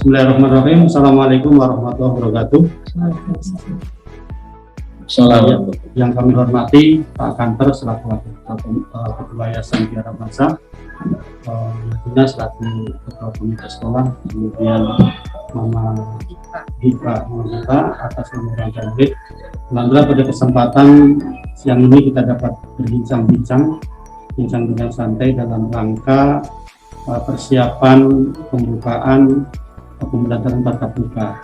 Bismillahirrahmanirrahim. Assalamualaikum warahmatullahi wabarakatuh. Yang kami hormati Pak Kantor selaku Ketua Yayasan Tiara Bangsa, Dina selaku Ketua Komite Sekolah, kemudian Mama Hipa atas nama orang murid. Alhamdulillah pada kesempatan siang ini kita dapat berbincang dengan santai dalam rangka persiapan pembukaan pembelajaran tatap muka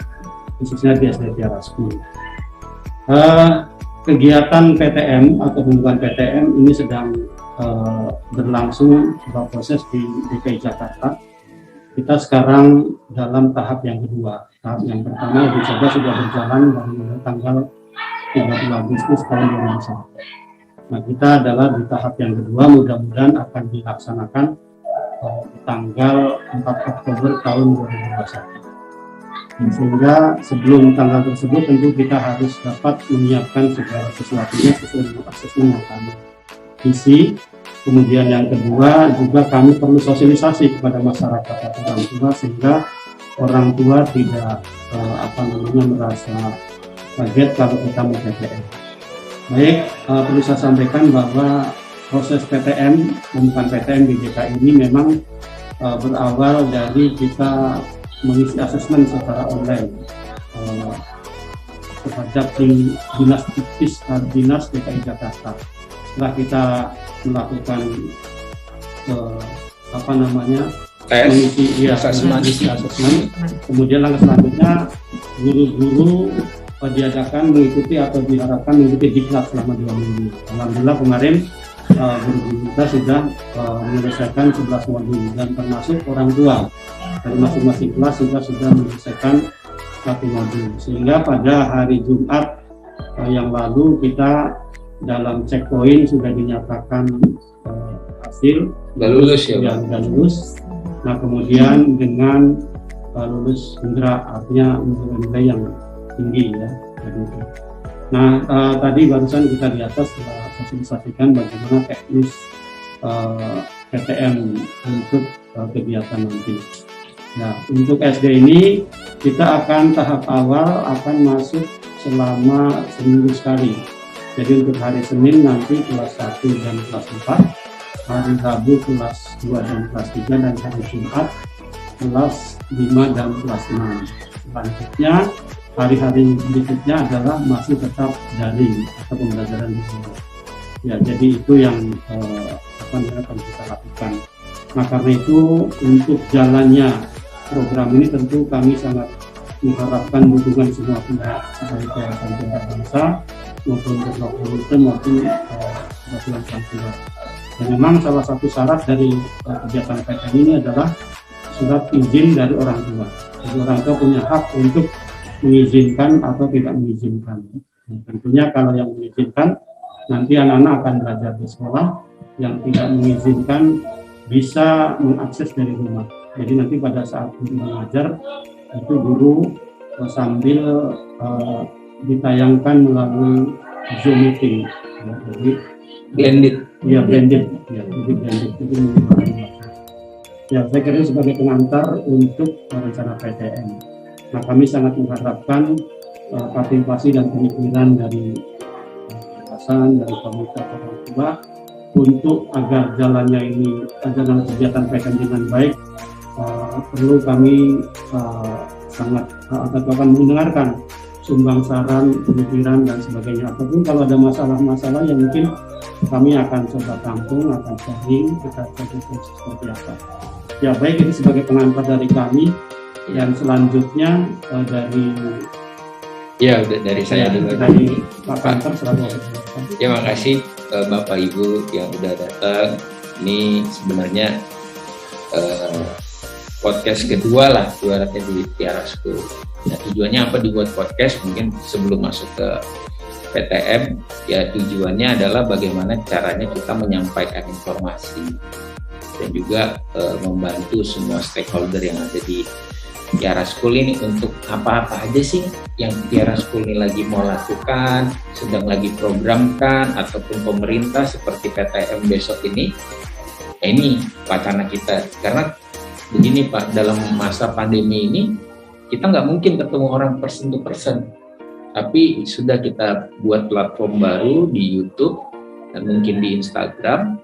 khususnya di SD Tiara School. Kegiatan PTM atau pembukaan PTM ini sedang berlangsung proses di DKI Jakarta. Kita sekarang dalam tahap yang kedua. Tahap yang pertama dicoba sudah berjalan dari tanggal 30 Agustus tahun 2021. Nah, kita adalah di tahap yang kedua, mudah-mudahan akan dilaksanakan tanggal 4 Oktober tahun 2021. Sehingga sebelum tanggal tersebut tentu kita harus dapat menyiapkan segala sesuatunya sesuai dengan asesmen yang kami isi. Kemudian yang kedua juga kami perlu sosialisasi kepada masyarakat atau orang tua sehingga orang tua tidak merasa kaget kalau kita mau PTM. Baik, perlu saya sampaikan bahwa proses PTM, pembukaan PTM di DKI ini memang berawal dari kita mengisi asesmen secara online terhadap Dinas DKI Jakarta. Setelah kita melakukan mengisi asesmen, kemudian langkah selanjutnya guru-guru diadakan mengikuti atau diharapkan mengikuti diklat selama 2 minggu. Alhamdulillah kemarin guru-guru kita sudah menyelesaikan 11 modul dan termasuk orang tua dari masing-masing kelas sudah menyelesaikan 1 modul, sehingga pada hari Jumat yang lalu kita dalam checkpoint sudah dinyatakan hasil lulus ya. Lulus. Nah kemudian dengan lulus indra artinya nilai yang tinggi ya. Nah tadi barusan kita di atas telah sosialisasikan bagaimana teknis PTM untuk kegiatan nanti. Nah untuk SD ini kita akan tahap awal akan masuk selama seminggu sekali. Jadi untuk hari Senin nanti kelas 1 dan kelas 4, hari Rabu kelas 2 dan kelas 3, dan hari Jumat kelas 5 dan kelas 6. Selanjutnya hari-hari berikutnya adalah masih tetap daring atau pembelajaran di rumah. Ya, jadi itu yang akan kita lakukan. Nah karena itu untuk jalannya program ini tentu kami sangat mengharapkan dukungan semua pihak baik Yayasan Tiara Bangsa maupun Komite maupun perwakilan Santiva. Dan memang salah satu syarat dari kegiatan PTM ini adalah surat izin dari orang tua. Jadi orang tua punya hak untuk mengizinkan atau tidak mengizinkan. Nah, tentunya kalau yang mengizinkan nanti anak-anak akan belajar di sekolah, yang tidak mengizinkan bisa mengakses dari rumah. Jadi nanti pada saat guru mengajar itu guru sambil ditayangkan melalui Zoom meeting. Ya, jadi blended. Ya blended. Ya, jadi blended itu ya saya kira sebagai pengantar untuk rencana PTM. Nah kami sangat mengharapkan partisipasi dan pemikiran dari yayasan, dari komite orang tua untuk agar jalannya ini dalam kegiatan PTM dengan baik. Perlu kami sangat akan mendengarkan sumbang saran, pemikiran dan sebagainya. Ataupun kalau ada masalah-masalah yang mungkin kami akan coba tampung, akan sharing, kita coba seperti apa. Ya baik, itu sebagai pengantar dari kami. Yang selanjutnya dari saya dulu. Dari Pak Kantor selalu. Terima kasih Bapak Ibu yang udah datang. Ini sebenarnya podcast kedua lah ibaratnya di Tiara School. Nah, tujuannya apa dibuat podcast? Mungkin sebelum masuk ke PTM, ya tujuannya adalah bagaimana caranya kita menyampaikan informasi dan juga membantu semua stakeholder yang ada di Tiara School ini untuk apa-apa aja sih yang Tiara School ini lagi mau lakukan, sedang lagi programkan, ataupun pemerintah seperti PTM besok ini. Ini wacana kita, karena begini Pak, dalam masa pandemi ini kita nggak mungkin ketemu orang person to person, tapi sudah kita buat platform baru di YouTube dan mungkin di Instagram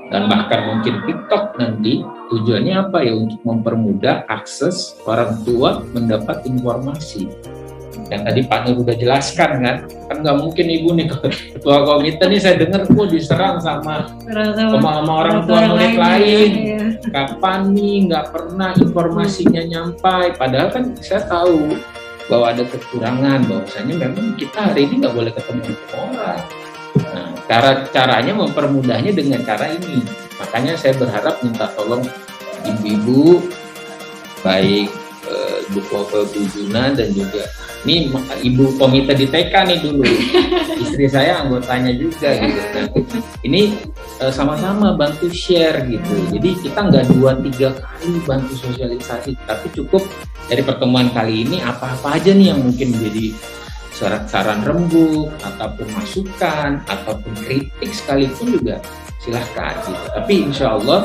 dan bahkan mungkin TikTok nanti. Tujuannya apa ya? Untuk mempermudah akses orang tua mendapat informasi. Yang tadi Pak Nur udah jelaskan kan nggak mungkin ibu nih ketua komite nih saya dengar diserang sama orang tua murid lain. Kapan nih, nggak pernah informasinya nyampai. Padahal kan saya tahu bahwa ada kekurangan, bahwasanya memang kita hari ini nggak boleh ketemu orang. Nah, caranya mempermudahnya dengan cara ini. Makanya saya berharap minta tolong ibu-ibu, baik Bu Juna dan juga ini ibu komite di TK nih dulu, istri saya anggotanya juga gitu. Nah, ini sama-sama bantu share gitu. Jadi kita nggak 2-3 kali bantu sosialisasi, tapi cukup dari pertemuan kali ini apa-apa aja nih yang mungkin menjadi saran rembuk ataupun masukan ataupun kritik sekalipun juga silahkan gitu. Tapi insya Allah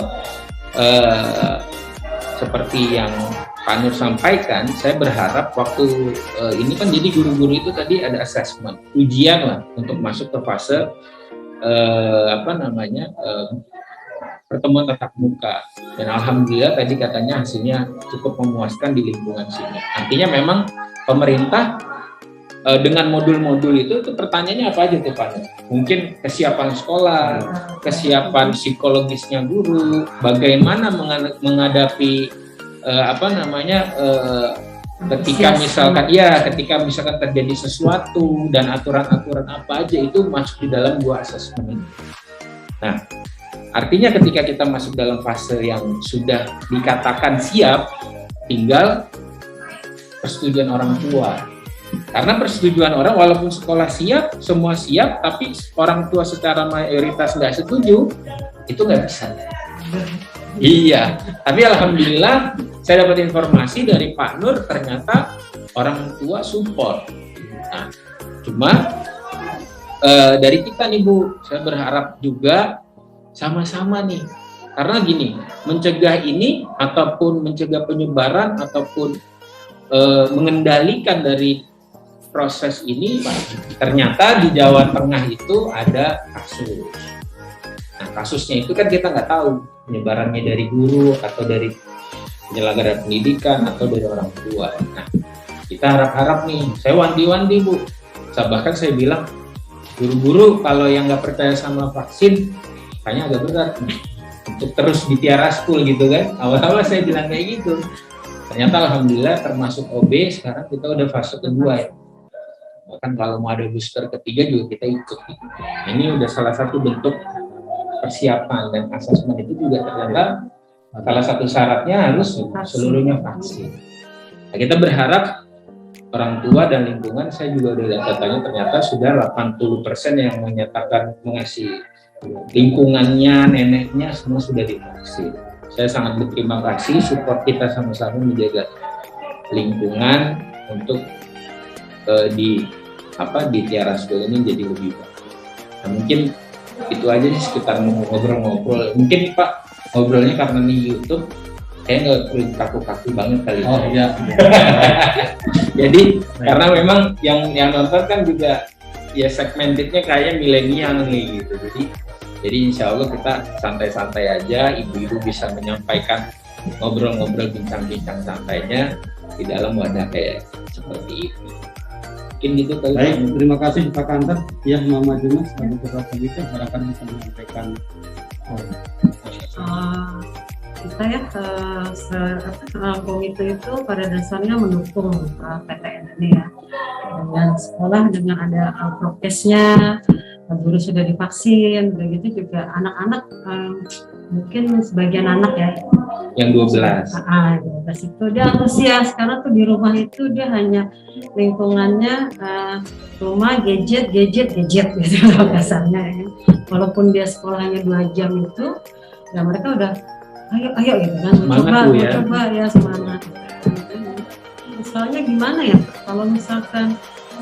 seperti yang Pak Nur sampaikan, saya berharap waktu ini kan jadi guru-guru itu tadi ada assessment, ujian lah untuk masuk ke fase pertemuan tatap muka. Dan alhamdulillah tadi katanya hasilnya cukup memuaskan di lingkungan sini. Artinya memang pemerintah dengan modul-modul itu pertanyaannya apa aja tuh Pak? Mungkin kesiapan sekolah, kesiapan psikologisnya guru, bagaimana menghadapi ketika misalkan terjadi sesuatu dan aturan-aturan apa aja itu masuk di dalam 2 asesmen ini. Nah, artinya ketika kita masuk dalam fase yang sudah dikatakan siap, tinggal persetujuan orang tua. Karena persetujuan orang, walaupun sekolah siap, semua siap, tapi orang tua secara mayoritas nggak setuju, itu nggak bisa. Iya, tapi alhamdulillah saya dapat informasi dari Pak Nur, ternyata orang tua support. Nah, cuma dari kita nih Bu, saya berharap juga sama-sama nih, karena gini, mencegah ini ataupun mencegah penyebaran ataupun mengendalikan dari proses ini, ternyata di Jawa Tengah itu ada kasus. Nah, kasusnya itu kan kita nggak tahu penyebarannya dari guru atau dari penyelenggara pendidikan atau dari orang tua. Nah, kita harap-harap nih, saya wanti-wanti Bu, bahkan saya bilang guru-guru kalau yang nggak percaya sama vaksin, kayaknya agak berat nih, untuk terus di tiara school gitu kan. Awal-awal saya bilang kayak gitu. Ternyata alhamdulillah termasuk OB sekarang kita udah fase kedua ya. Bahkan kalau mau ada booster ketiga juga kita ikut. Ini udah salah satu bentuk persiapan, dan asesmen itu juga ternyata salah satu syaratnya harus seluruhnya vaksin. Nah, kita berharap orang tua dan lingkungan, saya juga udah lihat datanya, ternyata sudah 80% yang menyatakan mengasih lingkungannya, neneknya semua sudah divaksin. Saya sangat berterima kasih, support kita sama-sama menjaga lingkungan untuk di Tiara School ini jadi lebih baik. Nah, mungkin itu aja sih sekitar ngobrol-ngobrol. Mungkin Pak ngobrolnya karena di YouTube, saya nggak perlu kaku-kaku banget kali ini. Oh iya. Jadi karena memang yang nonton kan juga ya segmentednya kayak milenial nih gitu. Jadi insya Allah kita santai-santai aja, ibu-ibu bisa menyampaikan ngobrol-ngobrol, bincang-bincang santainya di dalam wadah kayak seperti ini. Mungkin gitu kali. Baik, terima kasih Pak Kantor. Ya, Mama Juna sebagai ketua komite, silakan bisa menyampaikan. Kita ya komite itu pada dasarnya mendukung PTN ini ya, dengan sekolah dengan ada prokesnya, guru sudah divaksin, begitu juga anak-anak mungkin sebagian anak ya yang 12 itu dia antusias karena tuh di rumah itu dia hanya lingkungannya rumah gadget gitu kasarnya ya. Walaupun dia sekolahnya 2 jam itu ya mereka udah ayo gitu kan coba ya semangat. Soalnya gimana ya kalau misalkan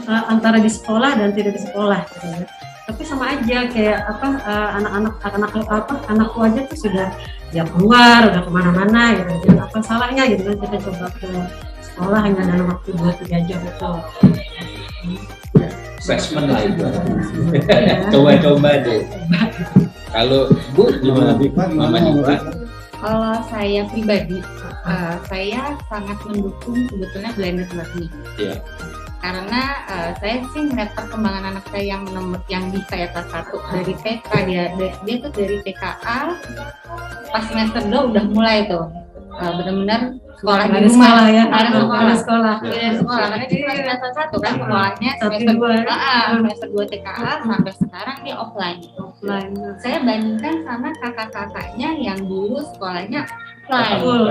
antara di sekolah dan tidak di sekolah gitu ya. Tapi sama aja kayak anakku aja tuh sudah ya keluar udah kemana-mana gitu, apa salahnya gitu kan kita coba ke sekolah hanya dalam waktu 2-3 jam itu. Assessment lah itu. Coba-coba deh. Kalau Bu gimana? Mama Diva? Kalau saya pribadi, saya sangat mendukung sebetulnya blended learning. Iya. Karena saya sih melihat perkembangan anak saya yang bisa ya kelas 1 dari TK, dia tuh dari TKA pas semester 2 udah mulai tuh benar-benar sekolah di rumah, harus sekolah. Dari sekolah karena dia kelas semester 1 kan sekolahnya semester 2 TKA sampai sekarang dia offline. Saya bandingkan sama kakak-kakaknya yang dulu sekolahnya full.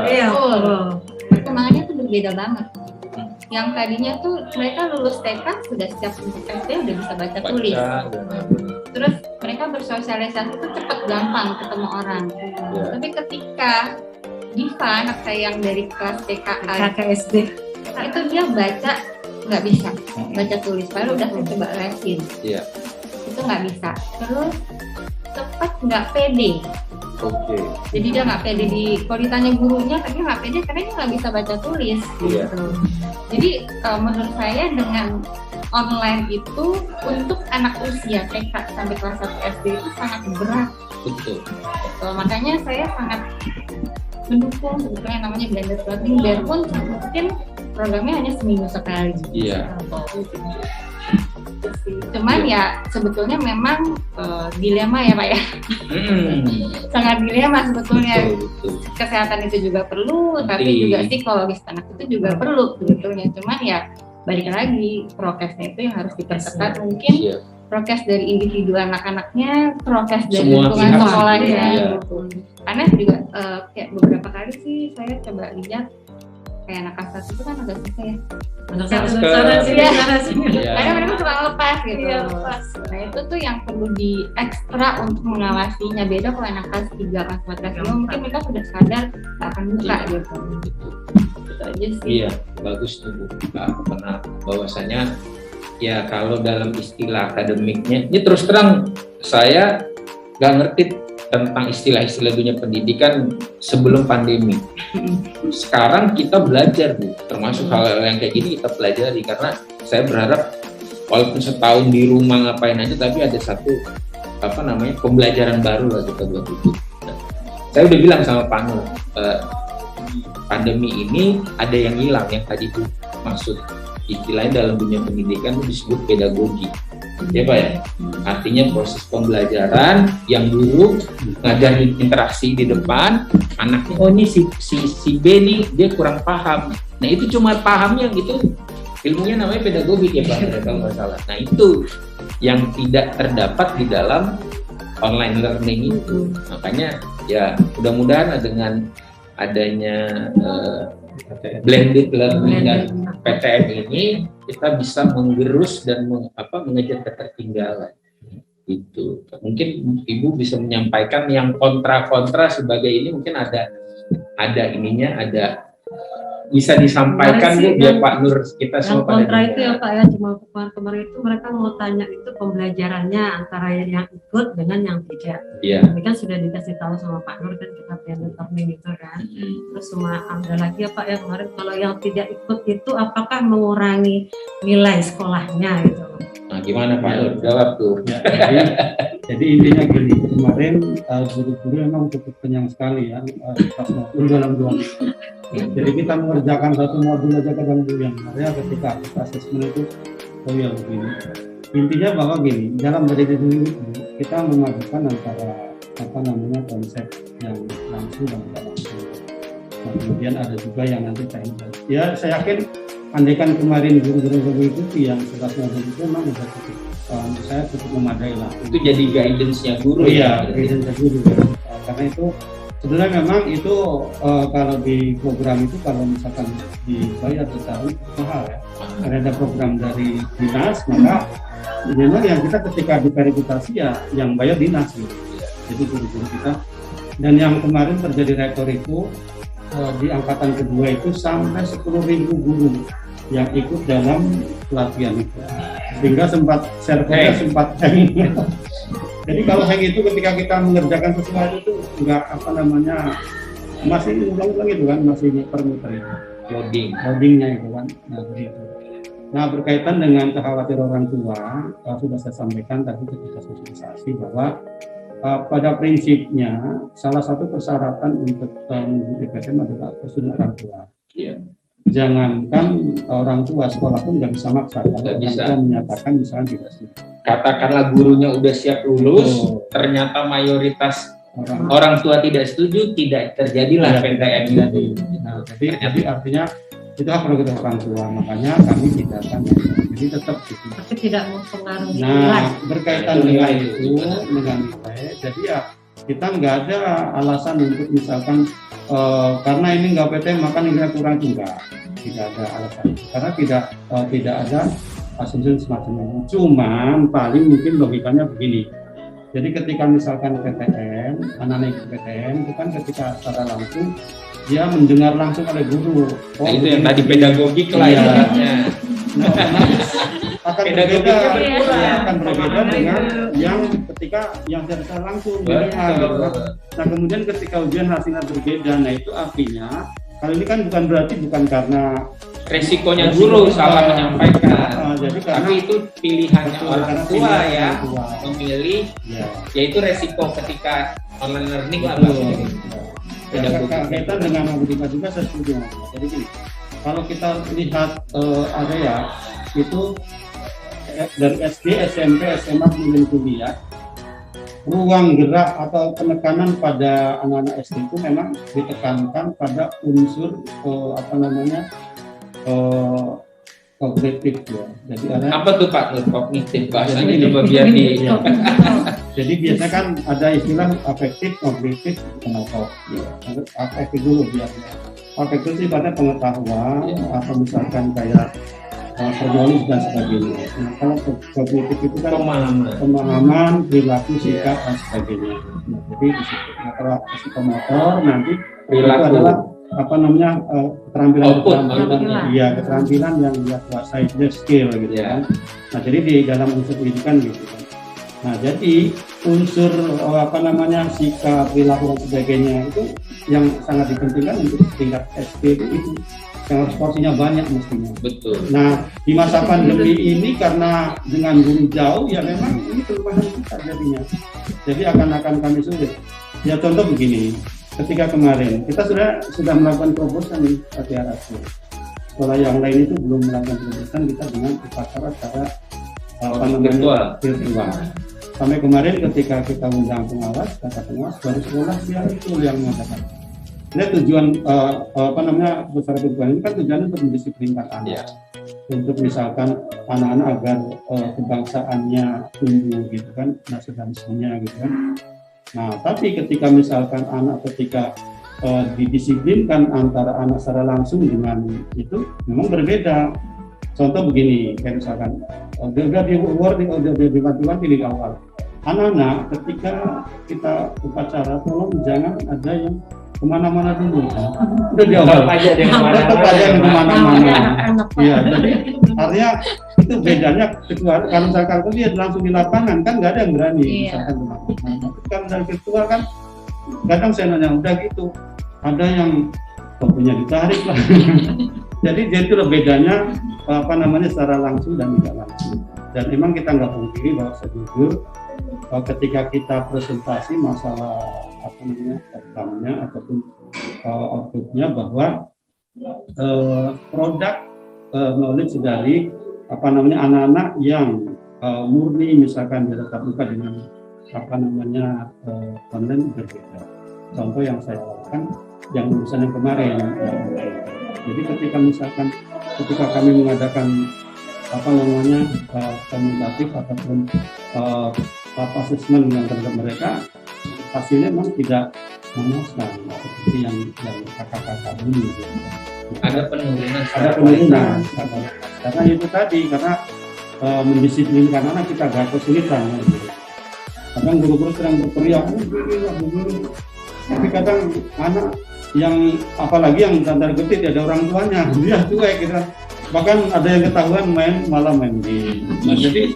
Perkembangannya tuh berbeda banget. Yang tadinya tuh mereka lulus TK sudah siap untuk SD, udah bisa baca tulis. Terus mereka bersosialisasi tuh cepat, gampang ketemu orang. Tapi ketika Diva, anak saya yang dari kelas TKA ke SD, itu dia baca nggak bisa, baca tulis. Padahal udah saya coba lesin, itu nggak bisa. Terus cepat nggak pede. Jadi dia nggak pede kalau ditanya gurunya, dia nggak pede karena dia nggak bisa baca tulis. Gitu. Jadi menurut saya dengan online itu untuk anak usia TK sampai kelas 1 SD itu sangat berat. Betul. Makanya saya sangat mendukung sebetulnya yang namanya blended learning, biarpun mungkin programnya hanya seminggu sekali. Cuman ya sebetulnya memang dilema ya Pak ya. Sangat dilema sebetulnya. Kesehatan itu juga perlu, tapi juga psikologis anak itu juga perlu sebetulnya. Cuman ya balik lagi prokesnya itu yang harus diperketat, mungkin prokes dari individu anak-anaknya, prokes dari lingkungan sekolahnya. Karena juga kayak beberapa kali sih saya coba lihat kayak anak kelas 1 itu kan agak susah ya. Karena mereka suka lepas gitu. Nah itu tuh yang perlu di ekstra untuk mengawasinya. Beda kalau anak kelas 3, kelas 4, kelas 5 mungkin mereka sudah sadar nggak akan buka gitu. Itu aja sih. Iya, bagus tuh Bu. Karena bahwasanya ya kalau dalam istilah akademiknya, ini terus terang saya nggak ngerti tentang istilah-istilah dunia pendidikan sebelum pandemi. Sekarang kita belajar Bu, termasuk hal-hal yang kayak gini kita pelajari, karena saya berharap walaupun setahun di rumah ngapain aja, tapi ada satu pembelajaran baru lah kita buat itu. Saya udah bilang sama Pak Nur, pandemi ini ada yang hilang, yang tadi Bu maksud istilahnya dalam dunia pendidikan itu disebut pedagogi. Ya Pak ya, artinya proses pembelajaran yang dulu ngajarin interaksi di depan anaknya, oh ini si B nih dia kurang paham. Nah itu cuma pahamnya gitu, ilmunya namanya pedagogi ya Pak kalau nggak salah. Nah itu yang tidak terdapat di dalam online learning itu. Makanya ya mudah-mudahan dengan adanya blended learning dan PTM ini kita bisa menggerus dan mengejar ketertinggalan. Itu mungkin Ibu bisa menyampaikan yang kontra sebagai ini, mungkin ada ininya, ada bisa disampaikan Bu biar Pak Nur kita semua pada kontra itu ya Pak ya, cuma kemarin itu mereka mau tanya itu pembelajarannya antara yang ikut dengan yang tidak. Tapi kan sudah dikasih tahu sama Pak Nur kan kita blended learning itu kan. Terus cuma ada lagi ya Pak ya kemarin, kalau yang tidak ikut itu apakah mengurangi nilai sekolahnya gitu. Nah gimana Pak Nur jawab tuh. Jadi intinya gini, kemarin guru-guru memang cukup kenyang sekali ya maupun dalam 2 minggu. Jadi kita mengerjakan satu modul aja kadang-kadang yang sebenarnya ketika asesmen itu begini. Intinya bahwa gini, dalam blended learning itu kita memadukan antara konsep yang langsung dan tidak langsung. Nah, kemudian ada juga yang nanti teknikal. Ya saya yakin andaikan kemarin guru-guru itu yang 11 modul itu memang sudah cukup, menurut saya cukup memadai lah. Itu jadi guidance-nya guru guidance-nya guru. Karena itu sebenarnya memang itu kalau di program itu kalau misalkan dibayar setahun mahal ya. Karena ada program dari dinas, maka memang yang kita ketika diverifikasi ya yang bayar dinas gitu. Jadi guru-guru kita. Dan yang kemarin terjadi rekor itu di angkatan kedua itu sampai 10.000 guru yang ikut dalam pelatihan itu, sehingga servernya sempat hang. Jadi kalau hang itu ketika kita mengerjakan sesuatu itu enggak masih ulang-ulang itu kan, masih muter-muter itu. loadingnya itu kan. Nah, begitu. Nah, berkaitan dengan kekhawatiran orang tua, sudah saya sampaikan tadi ketika sosialisasi bahwa pada prinsipnya salah satu persyaratan untuk mengikuti PTM adalah persetujuan orang tua. Iya. Jangankan orang tua, sekolah pun nggak bisa maksa. Nggak bisa. Kita menyatakan misalnya tidak setuju. Katakanlah gurunya udah siap lulus, ternyata mayoritas orang tua tidak setuju, tidak terjadilah PTM tadi. Nah, jadi artinya itu hak prerogatif orang tua, makanya kami tidak akan, jadi tetap gitu. Tapi tidak mempengaruhi Nah, nilai. berkaitan dengan itu, dengan nilai, jadi ya kita nggak ada alasan untuk misalkan karena ini nggak PTM maka nilai kurang, tidak ada alasan itu. Karena tidak ada asumsi semacam itu. Cuman paling mungkin logikanya begini. Jadi ketika misalkan PTM, anak-anak ikut PTM itu kan ketika secara langsung dia mendengar langsung oleh guru. Nah, itu yang tadi pedagogik lah Iya. ibaratnya. Nah, akan berbeda, akan berbeda dengan yang ketika yang secara langsung mendengar, gitu kan. Nah, kemudian ketika ujian hasilnya berbeda, nah itu artinya hal ini kan bukan karena Resikonya guru salah menyampaikan. jadi karena Tapi itu pilihannya orang karena tua pilihan ya, orang tua. memilih, Ya, yaitu resiko ketika online learning lah. betul. Beda Ya, begitu. kaitan dengan mobilitas juga saya setuju. Jadi gini, kalau kita lihat area itu dari SD, SMP, SMA kemudian kuliah, ruang gerak atau penekanan pada anak-anak SD itu memang ditekankan pada unsur kognitif ya. Jadi ada Apa tuh Pak Nur, kognitif bahasanya Jadi coba biar di Iya. Jadi biasanya kan ada istilah afektif, kognitif, motor. Afektif dulu biar. Afektif sih pada pengetahuan atau misalkan kayak perjuangan dan sebagainya. Nah, kalau kognitif itu kan pemahaman, perilaku, sikap dan sebagainya. Nah, jadi di situ. Nah, kalau psikomotor nanti perilaku. itu adalah keterampilan Keterampilan. iya, keterampilan yang dia kuasai, dia skill gitu Iya. kan. Nah, jadi di dalam unsur pendidikan gitu kan. Nah, jadi unsur sikap, perilaku dan sebagainya itu yang sangat dipentingkan untuk tingkat SD itu yang harus porsinya banyak mestinya. Betul. Nah, di masa pandemi ini karena dengan guru jauh ya memang ini kelemahan kita jadinya. Jadi akan kami sulit. Ya contoh begini, ketika kemarin kita sudah melakukan terobosan di RSU. Sekolah yang lain itu belum melakukan terobosan, kita dengan upacara secara virtual. Sampai kemarin ketika kita undang pengawas, kata pengawas baru sekolah dia itu yang mengatakan. Ini tujuan upacara virtual ini kan tujuannya untuk mendisiplinkan anak. Untuk misalkan anak-anak agar kebangsaannya tumbuh gitu kan, nasionalismenya gitu kan. Nah, tapi ketika misalkan anak didisiplinkan antara anak secara langsung dengan itu memang berbeda. Contoh begini, kayak misalkan udah diwanti-wanti di awal. Anak-anak ketika kita upacara tolong jangan ada yang kemana-mana dulu. Udah di awal. Tetap aja yang kemana-mana. Iya, jadi artinya itu bedanya kecuali kalau misalkan dia langsung di lapangan kan nggak ada yang berani misalkan kemana-mana. Kalau dari virtual kan kadang saya nanya udah gitu ada yang punya ditarik lah. Jadi itu bedanya secara langsung dan tidak langsung. Dan memang kita nggak pungkiri bahwa sejujur ketika kita presentasi masalah outcome-nya ataupun output-nya bahwa produk knowledge dari anak-anak yang murni misalkan dia tetap buka dengan online berbeda. Contoh yang saya lakukan yang lulusan yang kemarin. Jadi ketika kami mengadakan komentatif ataupun assessment yang terhadap mereka, hasilnya memang tidak memuaskan seperti yang kakak-kakak dulu. Gitu. Ada penurunan. Karena itu tadi karena mendisiplinkan anak kita agak kesulitan. Gitu. Kadang guru-guru sedang berteriak, tapi kadang anak yang apalagi yang tanda kutip ada orang tuanya dia cuek gitu. Bahkan ada yang ketahuan malam main game. Nah, jadi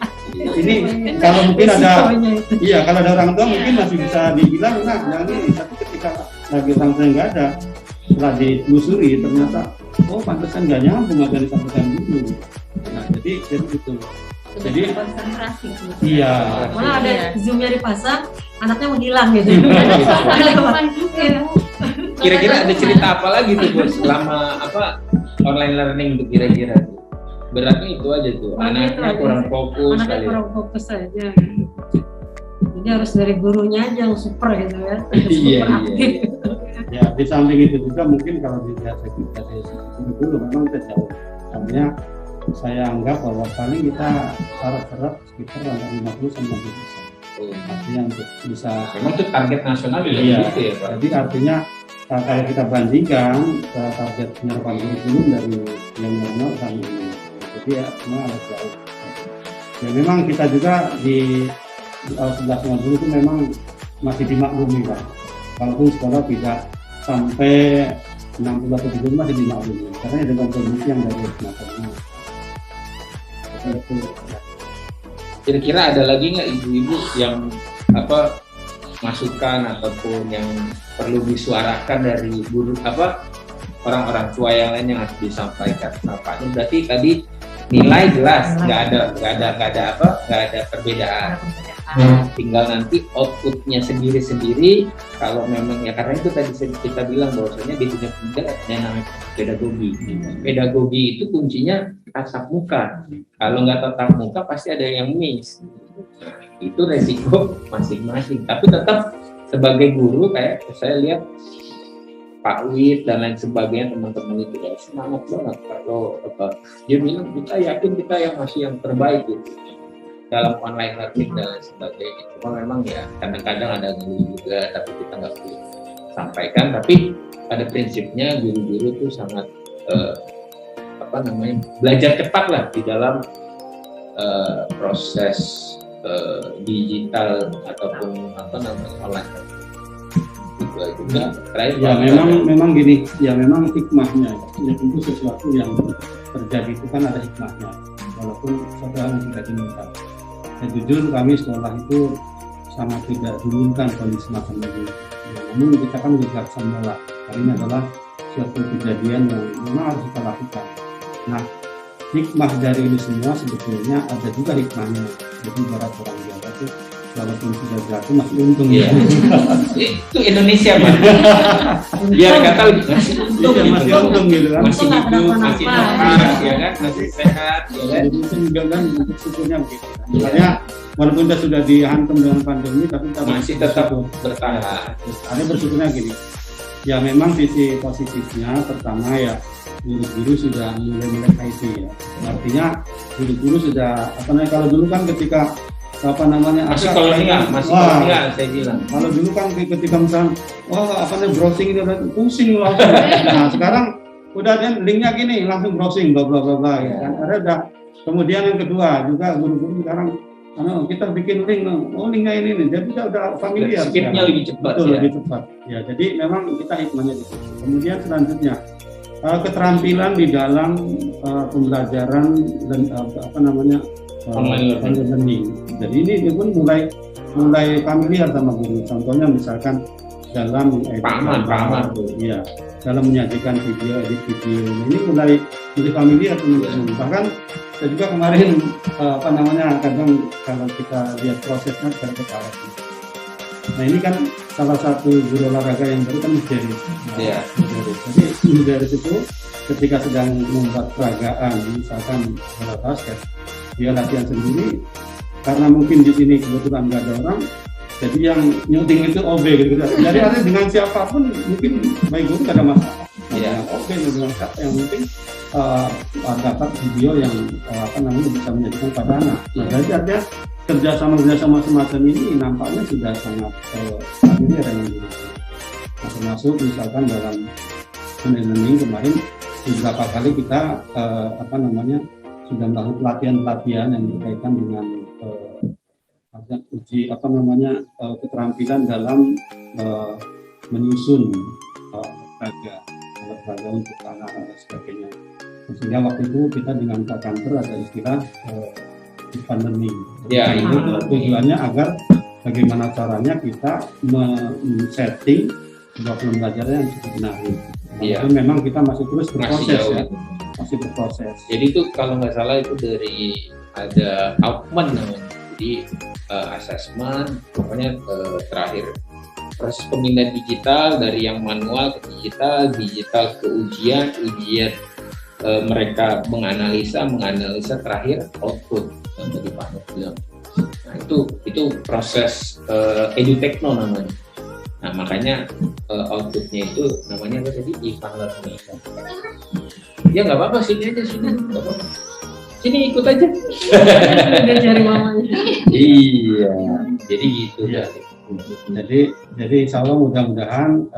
ini kalau mungkin kalau ada orang tua mungkin masih bisa dibilang yang ini, tapi ketika lagi orang tua nggak ada, setelah ditelusuri ternyata oh pantesan nggak nyambung apa yang disampaikan dulu. Nah jadi gitu. Jadi konsentrasi gitu. Iya. Malah ada zoomnya dipasang, anaknya menghilang gitu. Kira-kira ada cerita apa lagi tuh bos selama online learning itu kira-kira? Beratnya itu aja tuh, anaknya kurang fokus anaknya kali. kurang fokus aja. Jadi harus dari gurunya aja yang super gitu ya. Iya. Ya di samping itu juga mungkin kalau dilihat dari guru memang terjauh. Artinya saya anggap bahwa paling kita syarat-syarat sekitar antara 50 sampai 60%. Artinya untuk bisa. Memang itu target nasional juga gitu ya Pak. Jadi artinya kalau kita bandingkan target penyerapan kurikulum dari yang normal sama ini, jadi ya memang agak jauh. Ya memang kita juga di 11.50 itu memang masih dimaklumi Pak. Walaupun sekolah tidak sampai 60 atau 70 masih dimaklumi. Karena dengan kondisi yang dari semacam ini. Kira-kira ada lagi nggak ibu-ibu yang masukan ataupun yang perlu disuarakan dari guru orang-orang tua yang lain yang harus disampaikan? Pak, berarti tadi nilai jelas nggak ada perbedaan. Tinggal nanti outputnya sendiri-sendiri. Kalau memang ya karena itu tadi kita bilang bahwasanya di dunia pendidikan ada namanya pedagogi. Pedagogi itu kuncinya tatap muka. Kalau nggak tatap muka pasti ada yang miss. Itu resiko masing-masing. Tapi tetap sebagai guru kayak saya lihat Pak Wid dan lain sebagainya teman-teman itu ya semangat banget kalau dia bilang kita yakin kita yang masih yang terbaik gitu dalam online learning dan lain sebagainya. Cuma memang ya kadang-kadang ada guru juga tapi kita nggak perlu sampaikan. Tapi pada prinsipnya guru-guru tuh sangat belajar cepat lah di dalam proses digital ataupun online. Itu juga. Ya memang gini, ya memang hikmahnya. Ya tentu sesuatu yang terjadi itu kan ada hikmahnya. Walaupun suatu hal yang tidak diinginkan. Ya, jujur kami sekolah itu sangat tidak diinginkan kondisi semacam ini. Ya, namun kita kan juga semula. Ini adalah suatu kejadian yang memang harus kita lakukan. Nah, hikmah dari ini semua sebetulnya ada juga hikmahnya. Jadi barat orang Jawa itu walaupun sudah jatuh masih untung. Iya. Itu Indonesia Pak. Biar kata masih untung, masih untung gitu kan. Masih hidup, masih nafas, ya kan, masih sehat, ya kan. Jadi untung juga kan untuk syukurnya begitu. Makanya walaupun kita sudah dihantam dengan pandemi, tapi kita masih tetap bertahan. Ada bersyukurnya gini. Ya memang sisi positifnya pertama ya guru-guru sudah mulai IT ya. Artinya guru-guru sudah kalau dulu kan ketika masih kolonial saya bilang. Kalau dulu kan ketika misalnya browsing itu pusing langsung. Nah sekarang udah kan linknya gini langsung browsing bla bla bla ya kan. Ada kemudian yang kedua juga guru-guru sekarang kita bikin link, linknya ini nih, jadi kita udah familiar. Skipnya lebih cepat. Betul, lebih cepat. Ya jadi memang kita hikmahnya di situ. Kemudian selanjutnya keterampilan di dalam pembelajaran dan online learning. Jadi ini pun mulai familiar sama guru. Contohnya misalkan dalam pahaman ya, dalam menyajikan video, edit video. Ini mulai familiar teman-teman. Bahkan saya juga kemarin kadang kalau kita lihat prosesnya kita ketawa. Nah ini kan salah satu guru olahraga yang baru kan Mujeri. Iya. Jadi Mujeri itu ketika sedang membuat peragaan, misalkan bola basket, dia latihan sendiri. Karena mungkin di sini kebetulan nggak ada orang, jadi yang nyuting itu OB gitu. Jadi ada dengan siapapun mungkin baik guru nggak ada masalah. Iya. OB dengan siapa yang penting dapat video yang bisa menjadikan pada anak. Nah jadi artinya kerjasama semacam ini nampaknya sudah sangat familiar dengan guru. Nah, termasuk misalkan dalam learning kemarin beberapa kali kita sudah melakukan pelatihan yang berkaitan dengan uji keterampilan dalam menyusun alat peraga untuk anak dan sebagainya. Sehingga waktu itu kita dengan Pak Kantor ada istilah learning. Ya, itu tujuannya agar bagaimana caranya kita men-setting kurikulum belajarnya yang cukup menarik. Iya. Walaupun memang kita masih terus Masih berproses jauh. ya, masih berproses. Jadi itu kalau nggak salah itu dari ada Outman namanya. Jadi assessment, pokoknya terakhir proses pemindahan digital dari yang manual ke digital ke ujian mereka menganalisa terakhir output yang tadi Pak Nur bilang. Nah itu proses edutechno namanya. Nah makanya outputnya itu namanya apa tadi? E-learning. Ya nggak apa-apa, sini aja sini, nggak apa-apa. Sini ikut aja. Udah cari mamanya. Iya, jadi gitu ya. Jadi insya Allah mudah-mudahan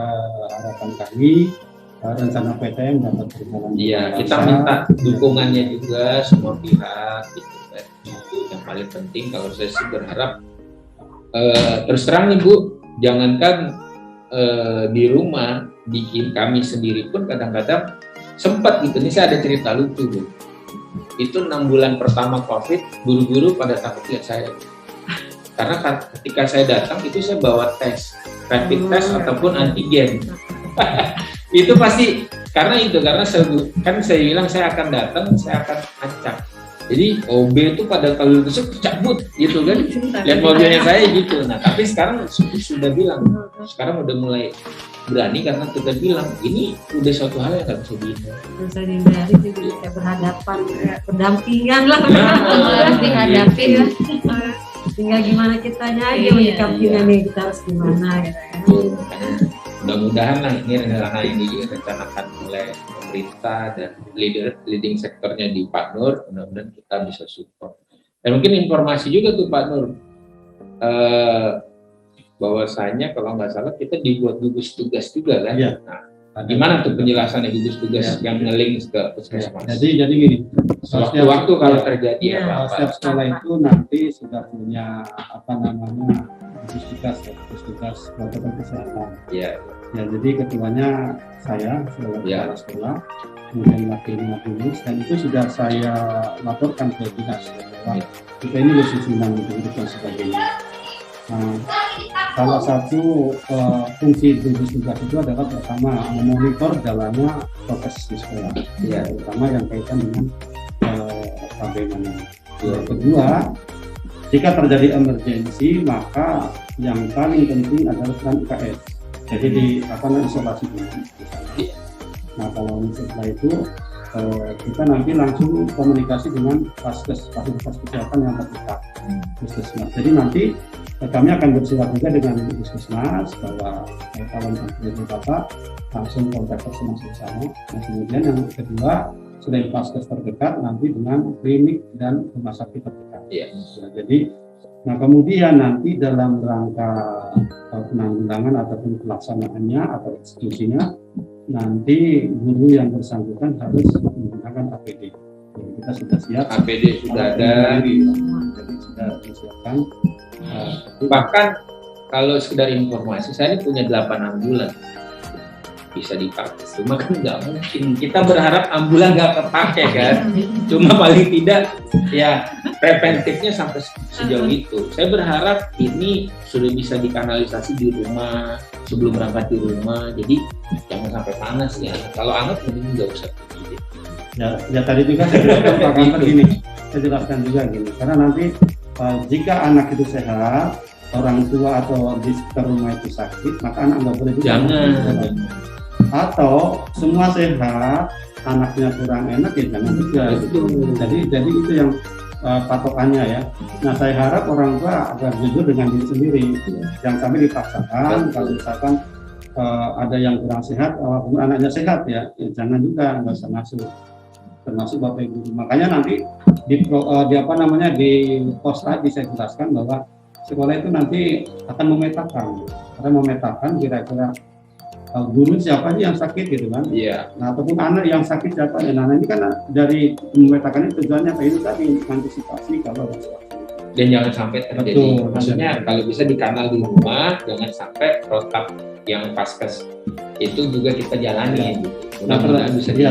harapan kami rencana PTM dapat berjalan. Iya, kita minta dukungannya juga semua pihak gitu kan. Yang paling penting kalau saya sih berharap terus terang nih Bu, jangankan di rumah, kami sendiri pun kadang-kadang sempat gitu. Ini saya ada cerita lucu Bu. Itu 6 bulan pertama COVID, guru-guru pada takut lihat saya. Karena ketika saya datang itu saya bawa tes, rapid test ataupun antigen. Itu pasti karena saya bilang saya akan datang, saya akan acak. Jadi OB itu pada kalau besok cabut gitu kan, lihat mobilnya saya gitu. Nah tapi sekarang sudah bilang, sekarang udah mulai berani karena kita bilang ini udah suatu hal yang nggak bisa dihindari. Bisa dihindari, jadi kayak berhadapan, kayak berdampingan lah. Harus dihadapi ya. Tinggal gimana kitanya aja menyikapinya nih, kita harus gimana gitu ya. Mudah-mudahan lah ini rencana yang direncanakan oleh pemerintah dan leading sektornya di Pak Nur, mudah-mudahan kita bisa support. Dan mungkin informasi juga tuh Pak Nur, bahwasanya kalau nggak salah kita dibuat gugus tugas juga kan? Iya. Nah, gimana tuh penjelasannya gugus tugas yang nge-link ke puskesmas? Jadi gini, Waktu kalau terjadi apa-apa. Setiap sekolah itu nanti sudah punya gugus tugas protokol kesehatan. Iya. Ya, jadi ketuanya saya sebagai kepala sekolah, kemudian wakilnya Tulus, dan itu sudah saya laporkan ke dinas bahwa kita ini bersusunan untuk dan sebagainya. Nah, salah satu fungsi gugus tugas itu adalah pertama memonitor jalannya proses di sekolah, ya, terutama yang kaitan dengan bagaimana. Yang kedua, jika terjadi emergensi maka yang paling penting adalah peran UKS. Jadi di isolasi dulu. Nah kalau setelah itu kita nanti langsung komunikasi dengan fasilitas kesehatan yang terdekat, puskesmas. Jadi nanti kami akan bersurat juga dengan puskesmas bahwa kalau terjadi apa langsung kontak personal di sana. Nah kemudian yang kedua selain vaskes terdekat nanti dengan klinik dan rumah sakit terdekat. Nah, jadi kemudian nanti dalam rangka penanggulangan ataupun pelaksanaannya atau eksekusinya nanti guru yang bersangkutan harus menggunakan APD. Jadi kita sudah siap. APD sudah ada. Jadi sudah disiapkan. Bahkan kalau sekedar informasi, saya ini punya 8 ambulan bisa dipakai. Cuma kan nggak mungkin. Kita berharap ambulan nggak kepake kan. Cuma paling tidak ya preventifnya sampai sejauh itu. Saya berharap ini sudah bisa dikanalisasi di rumah sebelum berangkat di rumah. Jadi jangan sampai panas ya. Kalau hangat mungkin nggak usah. Ya tadi juga saya jelaskan Pak Kantor gini. Saya jelaskan juga gini. Karena nanti jika anak itu sehat, orang tua atau di sekitar rumah itu sakit, maka anak nggak boleh juga. Jangan. Atau semua sehat, anaknya kurang enak ya jangan juga. Jadi itu yang patokannya ya. Nah saya harap orang tua agar jujur dengan diri sendiri, jangan sampai dipaksakan. Kalau misalkan ada yang kurang sehat, anaknya sehat ya jangan juga nggak usah masuk, termasuk bapak ibu. Makanya nanti di pos tadi saya jelaskan bahwa sekolah itu nanti akan memetakan kira-kira guru siapa nih yang sakit gitu kan? Iya. Nah ataupun anak yang sakit siapa? Nah ini kan dari memetakan itu tujuannya apa itu tadi antisipasi kalau dan jangan sampai terjadi. Betul, maksudnya kalau bisa di kanal di rumah, jangan sampai protap yang paskes itu juga kita jalani. Nah,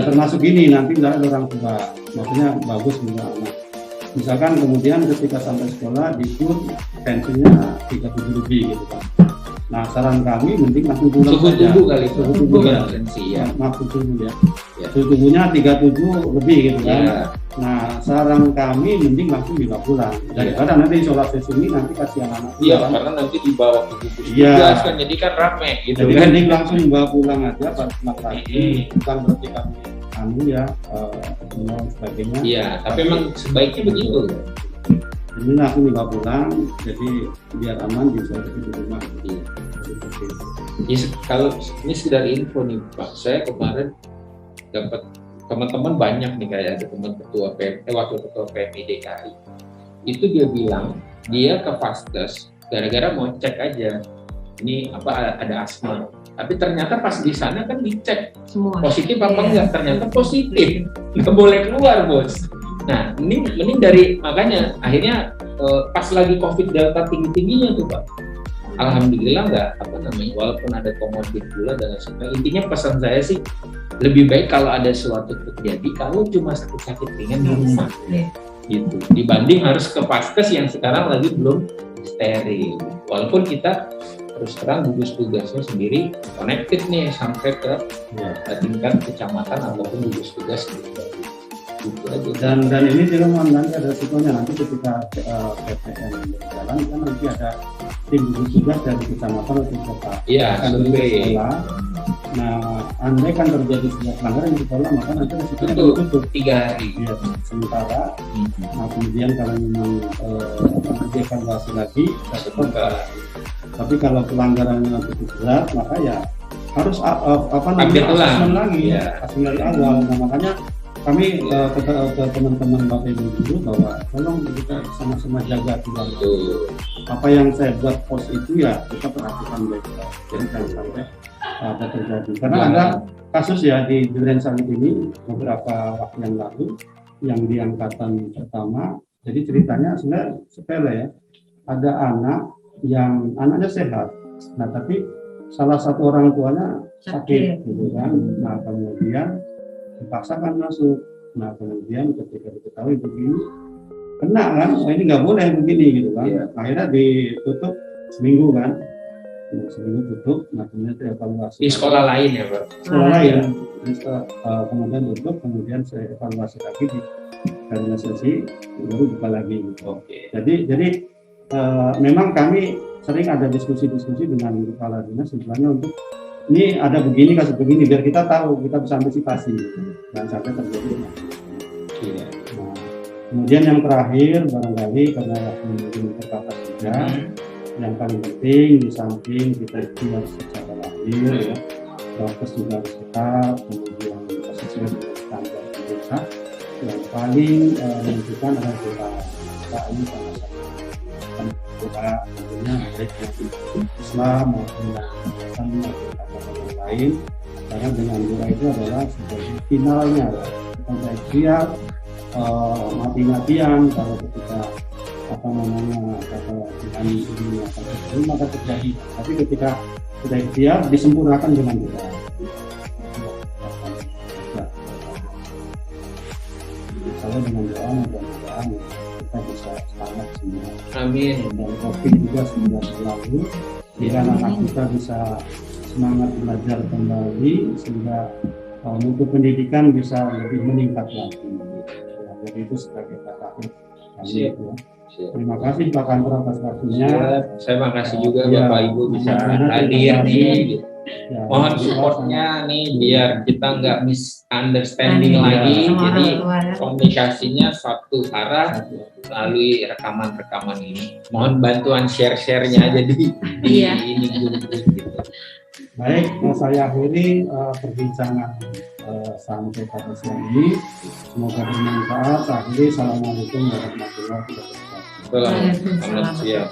termasuk gini nanti misalnya orang tua, maksudnya bagus juga anak. Misalkan kemudian ketika sampai sekolah dikur pensiunnya 37 lebih gitu kan. Nah, saran kami mending langsung pulang Suhu saja. tubuh kali itu. Suhu tubuh ya. Ya. Maaf suhu ya. Ya. Suhu tubuhnya 37 lebih gitu kan. Ya. Nah, saran kami mending langsung dibawa pulang. Daripada nanti isolasi sini nanti kasihan anak. Iya, karena nanti dibawa ke gugus Iya. tugas kan, jadi kan rame gitu Jadi kan. mending langsung dibawa pulang aja pas pulang lagi. Bukan berarti kami dan sebagainya. Iya, tapi memang sebaiknya begitu. Ini langsung dibawa pulang, jadi biar aman bisa di rumah. Iya. Ya, kalau ini sekedar info nih Pak, saya kemarin dapat teman-teman banyak nih, kayak ada teman ketua wakil ketua PMI DKI. Itu dia bilang dia ke Vaskes gara-gara mau cek aja ini apa ada asma. Tapi ternyata pas di sana kan dicek Semua. positif apa enggak, ternyata positif, nggak boleh keluar bos. Nah ini dari makanya akhirnya pas lagi COVID Delta tinggi-tingginya tuh Pak, alhamdulillah nggak walaupun ada komorbid gula dan lain sebagainya. Intinya pesan saya sih lebih baik kalau ada suatu terjadi kalau cuma sakit-sakit ringan di rumah gitu, dibanding harus ke Vaskes yang sekarang lagi belum steril. Walaupun kita terus terang gugus tugasnya sendiri connected nih sampai ke tingkat kecamatan ataupun gugus tugas gitu aja. Dan ini juga nanti ada resikonya nanti ketika PPN berjalan kan nanti ada tim gugus tugas dari kecamatan atau kota. Iya, survei. Nah, andai kan terjadi sebuah pelanggaran di sekolah, maka nanti resikonya ditutup 3 hari. Ya, sementara. Nah, kemudian kalau memang nanti evaluasi lagi, kita tetap. Tapi kalau pelanggarannya cukup berat, maka ya harus asesmen lagi, asesmen dari awal. Nah, makanya kami ke teman-teman Bapak Ibu guru bahwa tolong kita sama-sama jaga keluarga. Apa yang saya buat post itu ya kita perhatikan baik-baik. Jadi jangan sampai ada terjadi. Karena ada kasus ya di Duren Sawit ini beberapa waktu yang lalu yang di angkatan pertama. Jadi ceritanya sebenarnya sepele ya. Ada anak yang anaknya sehat, nah tapi salah satu orang tuanya sakit, gitu kan. Nah kemudian dipaksakan masuk. Nah kemudian ketika diketahui begini, kena kan, oh, ini nggak boleh begini gitu kan. Akhirnya ditutup seminggu kan, seminggu tutup. Nah kemudian dievaluasi. Di sekolah lain ya Pak? Sekolah lain. Kemudian tutup, kemudian saya evaluasi lagi di organisasi, baru buka lagi. Oke. Jadi memang kami sering ada diskusi-diskusi dengan kepala dinas sebenarnya untuk ini ada begini kasus begini biar kita tahu, kita bisa antisipasi dan sampai terjadi. Nah, kemudian yang terakhir barangkali karena waktu mungkin terbatas juga, yang paling penting di samping kita ikhtiar secara lahir ya, prokes juga harus tetap, kemudian sesuai dengan standar desa. Yang paling menentukan adalah kita ini sama-sama doa tentunya baik yang Islam maupun yang lain, karena dengan doa itu adalah sebagai finalnya kita ikhtiar mati-matian kalau ketika kata Tuhan ini akan terjadi maka terjadi, tapi ketika kita ikhtiar disempurnakan dengan doa. Kalau dengan doa mudah-mudahan kita bisa selamat semua. Amin. Dan COVID juga sudah berlalu, biar anak kita bisa semangat belajar kembali sehingga mutu pendidikan bisa lebih meningkat lagi. Ya, jadi itu sebagai kata akhir kami. Ya. Terima kasih Pak Kantor atas waktunya. Saya makasih juga Bapak Ibu bisa hadir nih. Ya, mohon supportnya nih biar kita nggak misunderstanding lagi. Jadi komunikasinya satu arah melalui rekaman-rekaman ini. Mohon bantuan share-nya aja di ini gitu. Baik, saya akhiri perbincangan sampai pada siang ini. Semoga bermanfaat. Akhiri, assalamualaikum warahmatullahi wabarakatuh. Selamat siang.